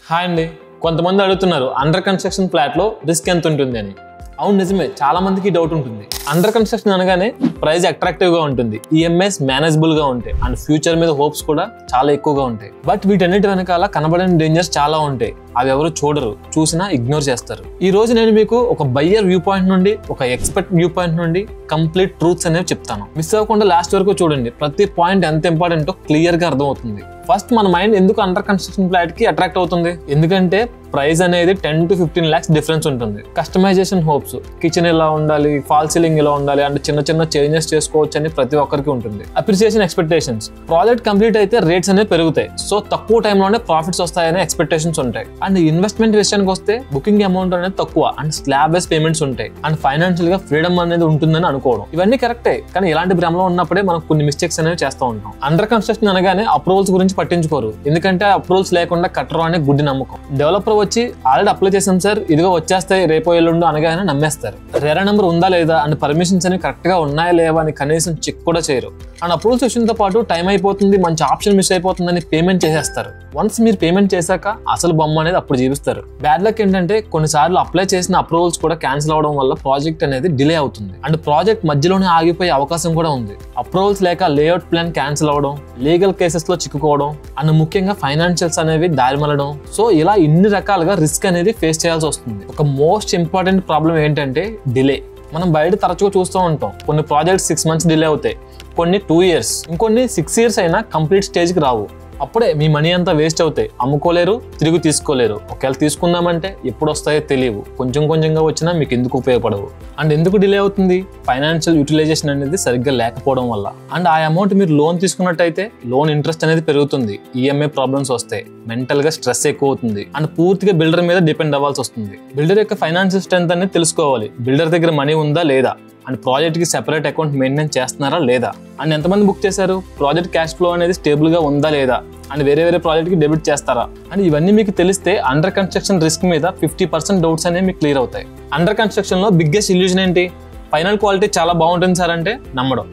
Hi అండి, కొంతమంది అడుగుతున్నారు అండర్ కన్స్ట్రక్షన్ ఫ్లాట్ లో రిస్క్ ఎంత ఉంటుంది అని. అవును, నిజమే, చాలా మందికి డౌట్ ఉంటుంది. అండర్ కన్స్ట్రక్షన్ అనగానే ప్రైస్ అట్రాక్టివ్ గా ఉంటుంది, ఈఎంఐస్ మేనేజబుల్ గా ఉంటాయి అండ్ ఫ్యూచర్ మీద హోప్స్ కూడా చాలా ఎక్కువగా ఉంటాయి. బట్ వీటన్నిటి వెనకాల కనబడని డేంజర్స్ చాలా ఉంటాయి. అవి ఎవరు చూడరు, చూసినా ఇగ్నోర్ చేస్తారు. ఈ రోజు నేను మీకు ఒక బయ్యర్ వ్యూ పాయింట్ నుండి, ఒక ఎక్స్పర్ట్ వ్యూ పాయింట్ నుండి కంప్లీట్ ట్రూత్స్ అనేవి చెప్తాను. మిస్ అవ్వకుండా లాస్ట్ వరకు చూడండి. ప్రతి పాయింట్ ఎంత ఇంపార్టెంటో క్లియర్ గా అర్థమవుతుంది. ఫస్ట్, మన మైండ్ ఎందుకు అండర్ కన్స్ట్రక్షన్ ఫ్లాట్ కి అట్రాక్ట్ అవుతుంది? ఎందుకంటే ప్రైస్ అనేది 10 to 15 lakhs డిఫరెన్స్ ఉంటుంది. కస్టమైజేషన్ హోప్స్, కిచెన్ ఇలా ఉండాలి, ఫాల్ సీలింగ్ ఇలా ఉండాలి అండ్ చిన్న చిన్న చేంజెస్ చేసుకోవచ్చు అని ప్రతి ఒక్కరికి ఉంటుంది. అప్రిసియేషన్ ఎక్స్పెక్టేషన్స్, ప్రాజెక్ట్ కంప్లీట్ అయితే రేట్స్ అనేవి పెరుగుతాయి, సో తక్కువ టైంలోనే ప్రాఫిట్స్ వస్తాయనే ఎక్స్పెక్టేషన్స్ ఉంటాయి. అండ్ ఇన్వెస్ట్మెంట్ విషయానికి వస్తే బుకింగ్ అమౌంట్ అనేది తక్కువ అండ్ స్లాబ్ బేస్ పేమెంట్స్ ఉంటాయి అండ్ ఫైనాన్షియల్ గా ఫ్రీడమ్ అనేది ఉంటుందని అనుకోవడం. ఇవన్నీ కరెక్టే, కానీ ఇలాంటి భ్రమలో ఉన్నప్పుడే మనం కొన్ని మిస్టేక్స్ అనేవి చేస్తూ ఉంటాం. అండర్ కన్స్ట్రక్షన్ అనగానే అప్రూవల్స్ గురించి పట్టించుకోరు, ఎందుకంటే అప్రూవల్స్ లేకుండా కట్టరు అనే గుడ్డి నమ్మకం. డెవలపర్ వచ్చి ఆల్రెడీ అప్లై చేసాం సార్, ఇదిగో వచ్చేస్తాయి రేపో ఎల్లుండు అనగానే నమ్మేస్తారు. రేరా నెంబర్ ఉందా లేదా అండ్ పర్మిషన్స్ అని కరెక్ట్ గా ఉన్నాయా లేవా అని కనీసం చెక్ కూడా చేయరు. అండ్ అప్రూవల్స్ విషయంతో పాటు టైం అయిపోతుంది, మంచి ఆప్షన్ మిస్ అయిపోతుందని పేమెంట్ చేసేస్తారు. వన్స్ మీరు పేమెంట్ చేశాక అసలు బొమ్మ అనేది అప్పుడు చూపిస్తారు. బ్యాడ్ లక్ ఏంటంటే కొన్నిసార్లు అప్లై చేసిన అప్రూవల్స్ కూడా క్యాన్సిల్ అవడం వల్ల ప్రాజెక్ట్ అనేది డిలే అవుతుంది అండ్ ప్రాజెక్ట్ మధ్యలోనే ఆగిపోయే అవకాశం కూడా ఉంది. అప్రూవల్స్ లేక లేఅవుట్ ప్లాన్ క్యాన్సిల్ అవడం, లీగల్ కేసెస్ లో చిక్కుకోవడం అండ్ ముఖ్యంగా ఫైనాన్షియల్స్ అనేవి దారిమలడం. సో ఇలా ఇన్ని రకాలుగా రిస్క్ అనేది ఫేస్ చేయాల్సి వస్తుంది. ఒక మోస్ట్ ఇంపార్టెంట్ ప్రాబ్లం ఏంటంటే డిలే. మనం బయట తరచుగా చూస్తూ ఉంటాం, కొన్ని ప్రాజెక్ట్స్ 6 months డిలే అవుతాయి, కొన్ని 2 years, ఇంకొన్ని 6 years అయినా కంప్లీట్ స్టేజ్కి రావు. అప్పుడే మీ మనీ అంతా వేస్ట్ అవుతాయి, అమ్ముకోలేరు, తిరిగి తీసుకోలేరు. ఒకవేళ తీసుకుందామంటే ఎప్పుడు వస్తాయో తెలియవు, కొంచెం కొంచెంగా వచ్చినా మీకు ఎందుకు ఉపయోగపడవు. అండ్ ఎందుకు డిలే అవుతుంది? ఫైనాన్షియల్ యూటిలైజేషన్ అనేది సరిగ్గా లేకపోవడం వల్ల. అండ్ ఆ అమౌంట్ మీరు లోన్ తీసుకున్నట్టయితే లోన్ ఇంట్రెస్ట్ అనేది పెరుగుతుంది, ఈఎంఐ ప్రాబ్లమ్స్ వస్తాయి, మెంటల్ గా స్ట్రెస్ ఎక్కువ అవుతుంది అండ్ పూర్తిగా బిల్డర్ మీద డిపెండ్ అవ్వాల్సి వస్తుంది. బిల్డర్ యొక్క ఫైనాన్షియల్ స్ట్రెంత్ అనేది తెలుసుకోవాలి. బిల్డర్ దగ్గర మనీ ఉందా లేదా అండ్ ప్రాజెక్ట్ కి సెపరేట్ అకౌంట్ మెయింటైన్ చేస్తున్నారా లేదా అండ్ ఎంతమంది బుక్ చేశారు, ప్రాజెక్ట్ క్యాష్ ఫ్లో అనేది స్టేబుల్ గా ఉందా లేదా అండ్ వేరే ప్రాజెక్ట్ కి డెబిట్ చేస్తారా అండ్ ఇవన్నీ మీకు తెలిస్తే అండర్ కన్స్ట్రక్షన్ రిస్క్ మీద 50% డౌట్స్ అనేవి మీకు క్లియర్ అవుతాయి. అండర్ కన్స్ట్రక్షన్ లో బిగ్గెస్ట్ ఇల్యూజన్ ఏంటి? ఫైనల్ క్వాలిటీ చాలా బాగుంటుంది సార్ అంటే నమ్మడం.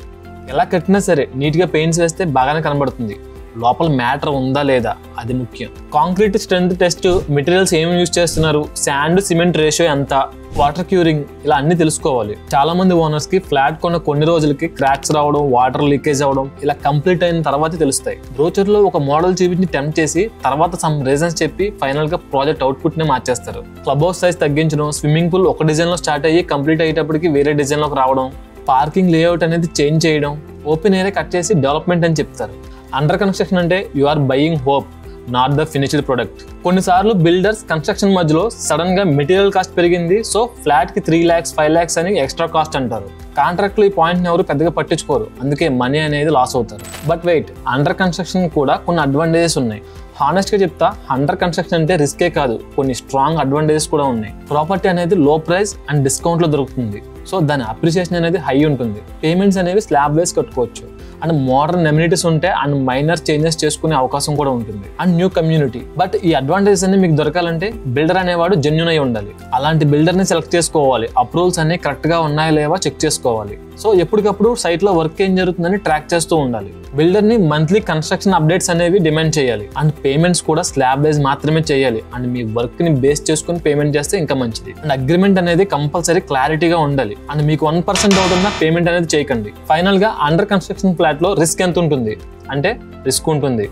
ఎలా కట్టినా సరే నీట్ గా పెయింట్స్ వేస్తే బాగానే కనబడుతుంది, లోపల మ్యాటర్ ఉందా లేదా అది ముఖ్యం. కాంక్రీట్ స్ట్రెంత్ టెస్ట్, మెటీరియల్స్ ఏమి యూజ్ చేస్తున్నారు, శాండ్ సిమెంట్ రేషియో ఎంత, వాటర్ క్యూరింగ్, ఇలా అన్ని తెలుసుకోవాలి. చాలా మంది ఓనర్స్ కి ఫ్లాట్ కొన్న కొన్ని రోజులకి క్రాక్స్ రావడం, వాటర్ లీకేజ్ అవడం ఇలా కంప్లీట్ అయిన తర్వాత తెలుస్తాయి. బ్రోచర్ లో ఒక మోడల్ చూపించి టెంప్ట్ చేసి తర్వాత సమ్ రీజన్స్ చెప్పి ఫైనల్ గా ప్రాజెక్ట్ అవుట్పుట్ నే మార్చేస్తారు. క్లబ్ హౌస్ సైజ్ తగ్గించడం, స్విమ్మింగ్ పూల్ ఒక డిజైన్ లో స్టార్ట్ అయ్యి కంప్లీట్ అయ్యేటప్పటికి వేరే డిజైన్ లోకి రావడం, పార్కింగ్ లేఅవుట్ అనేది చేంజ్ చేయడం, ఓపెన్ ఏరియా కట్ చేసి డెవలప్మెంట్ అని చెప్తారు. అండర్ కన్స్ట్రక్షన్ అంటే you are buying hope, not the finished product. కొన్నిసార్లు బిల్డర్స్ కన్స్ట్రక్షన్ మధ్యలో సడన్ గా మెటీరియల్ కాస్ట్ పెరిగింది, సో ఫ్లాట్ కి 3 lakhs 5 lakhs అని ఎక్స్ట్రా కాస్ట్ అంటారు. కాంట్రాక్ట్ లో ఈ పాయింట్ ఎవరు పెద్దగా పట్టించుకోరు, అందుకే మనీ అనేది లాస్ అవుతారు. బట్ వెయిట్, అండర్ కన్స్ట్రక్షన్ కూడా కొన్ని అడ్వాంటేజెస్ ఉన్నాయి. హానెస్ట్ గా చెప్తా, అండర్ కన్స్ట్రక్షన్ అంటే రిస్కే కాదు, కొన్ని స్ట్రాంగ్ అడ్వాంటేజెస్ కూడా ఉన్నాయి. ప్రాపర్టీ అనేది లో ప్రైస్ అండ్ డిస్కౌంట్ లో దొరుకుతుంది, సో దాని అప్రిసియేషన్ అనేది హై ఉంటుంది. పేమెంట్స్ అనేవి స్లాబ్ వేస్ కట్టుకోవచ్చు అండ్ మోడర్న్ అమ్యూనిటీస్ ఉంటే అండ్ మైనర్ చేంజెస్ చేసుకునే అవకాశం కూడా ఉంటుంది అండ్ న్యూ కమ్యూనిటీ. బట్ ఈ అడ్వాంటేజెస్ అన్ని మీకు దొరకాలంటే బిల్డర్ అనేవాడు జెన్యూన్ అయి ఉండాలి. అలాంటి బిల్డర్ ని సెలెక్ట్ చేసుకోవాలి, అప్రూవల్స్ అన్ని కరెక్ట్ గా ఉన్నాయా లేవా చెక్ చేసుకోవాలి. సో ఎప్పటికప్పుడు సైట్ లో వర్క్ ఏం జరుగుతుందని ట్రాక్ చేస్తూ ఉండాలి. బిల్డర్ ని మంత్లీ కన్స్ట్రక్షన్ అప్డేట్స్ అనేవి డిమాండ్ చేయాలి అండ్ పేమెంట్స్ కూడా స్లాబ్ బేస్ మాత్రమే చేయాలి అండ్ మీ వర్క్ ని బేస్ చేసుకుని పేమెంట్ చేస్తే ఇంకా మంచిది. అండ్ అగ్రిమెంట్ అనేది కంపల్సరీ క్లారిటీగా ఉండాలి అండ్ మీకు 1% డౌట్ ఉన్నా పేమెంట్ అనేది చేయకండి. ఫైనల్ గా అండర్ కన్స్ట్రక్షన్ ఫ్లాట్ లో రిస్క్ ఎంత ఉంటుంది అంటే రిస్క్ ఉంటుంది,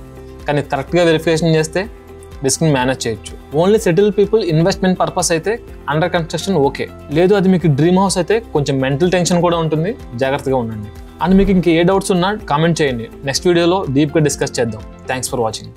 కానీ కరెక్ట్ గా వెరిఫికేషన్ చేస్తే రిస్క్ ని మేనేజ్ చేయొచ్చు. Only settle people investment purpose అయితే అండర్ కన్స్ట్రక్షన్ ఓకే, లేదు అది మీకు డ్రీమ్ హౌస్ అయితే కొంచెం మెంటల్ టెన్షన్ కూడా ఉంటుంది, జాగ్రత్తగా ఉండండి. అండ్ మీకు ఇంక ఏ డౌట్స్ ఉన్నా కామెంట్ చేయండి, నెక్స్ట్ వీడియోలో డీప్ గా డిస్కస్ చేద్దాం. Thanks for watching.